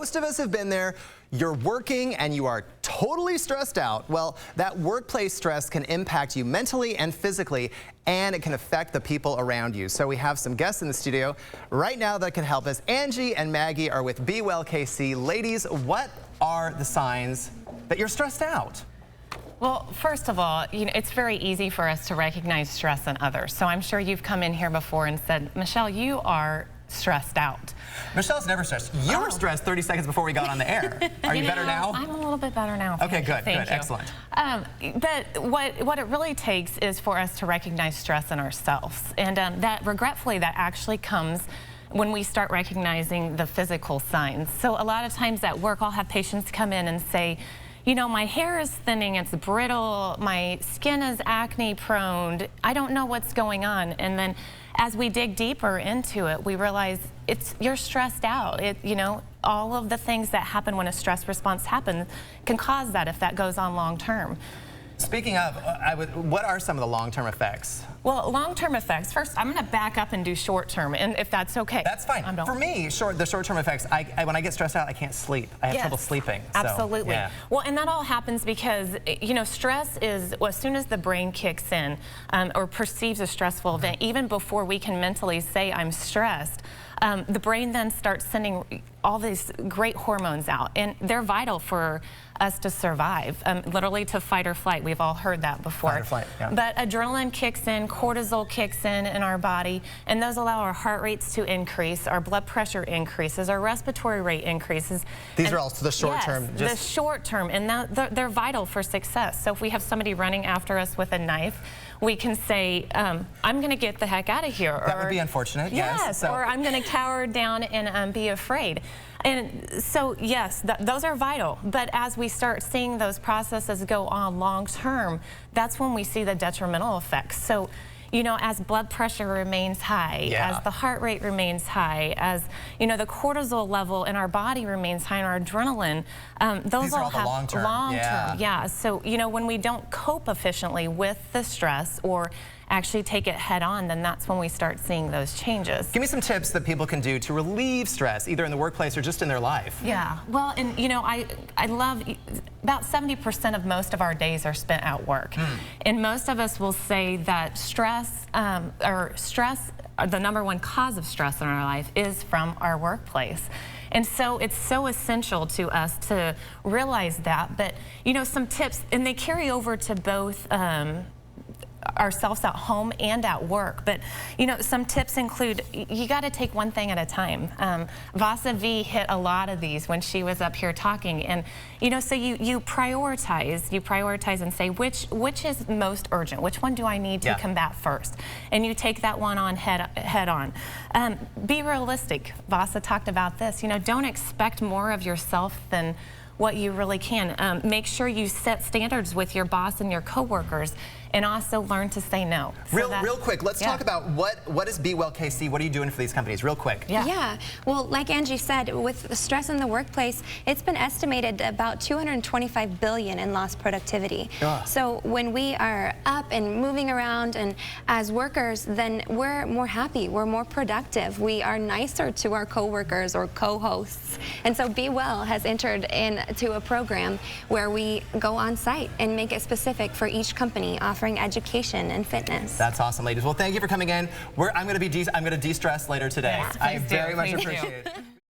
Most of us have been there. You're working and you are totally stressed out. Well, that workplace stress can impact you mentally and physically, and it can affect the people around you. So we have some guests in the studio right now that can help us. Angie and Maggie are with Be Well KC. Ladies, what are the signs that you're stressed out? Well, first of all, it's very easy for us to recognize stress in others. So I'm sure you've come in here before and said, Michelle, you are stressed out. Michelle's never stressed. You were stressed 30 seconds before we got on the air. Are you better now? I'm a little bit better now. Okay, good, Thank you. excellent. But what it really takes is for us to recognize stress in ourselves. And regretfully, that actually comes when we start recognizing the physical signs. So a lot of times at work, I'll have patients come in and say, you know, my hair is thinning, it's brittle, my skin is acne prone, I don't know what's going on. And then as we dig deeper into it, we realize you're stressed out. All of the things that happen when a stress response happens can cause that if that goes on long term. Speaking of, what are some of the long-term effects? Well, long-term effects, first I'm going to back up and do short-term, and if that's okay. That's fine. For me, the short-term effects, when I get stressed out, I can't sleep. I have trouble sleeping. Absolutely. So, yeah. Well, and that all happens because, stress is, as soon as the brain kicks in or perceives a stressful event, even before we can mentally say I'm stressed, the brain then starts sending all these great hormones out, and they're vital for us to survive, literally to fight or flight. We've all heard that before. Fight or flight, yeah. But adrenaline kicks in, cortisol kicks in our body, and those allow our heart rates to increase, our blood pressure increases, our respiratory rate increases. These are also the short term. Yes, the short term, and they're vital for success. So if we have somebody running after us with a knife, we can say, I'm going to get the heck out of here. That would be unfortunate, yes. Or I'm going to cower down and be afraid. And so, yes, those are vital. But as we start seeing those processes go on long term, that's when we see the detrimental effects. So, as blood pressure remains high, as the heart rate remains high, as, the cortisol level in our body remains high, and our adrenaline, those all have long-term. Yeah. So, when we don't cope efficiently with the stress or actually take it head on, then that's when we start seeing those changes. Give me some tips that people can do to relieve stress, either in the workplace or just in their life. Yeah, well, and I love, about 70% of most of our days are spent at work. And most of us will say that stress, the number one cause of stress in our life is from our workplace. And so it's so essential to us to realize that. But, some tips, and they carry over to both ourselves at home and at work, but some tips include you got to take one thing at a time. Vasa V hit a lot of these when she was up here talking, and so you prioritize and say which is most urgent, which one do I need to combat first, and you take that one on head on. Be realistic. Vasa talked about this. Don't expect more of yourself than what you really can. Make sure you set standards with your boss and your coworkers, and also learn to say no. Real quick, let's talk about what is Be Well KC? What are you doing for these companies? Real quick. Yeah. Well, like Angie said, with the stress in the workplace, it's been estimated about $225 billion in lost productivity. So when we are up and moving around and as workers, then we're more happy, we're more productive, we are nicer to our coworkers or co-hosts. And so Be Well has entered into a program where we go on site and make it specific for each company, offering education and fitness. That's awesome, ladies. Well, thank you for coming in. I'm going to de-stress later today. Yes, I very much appreciate it.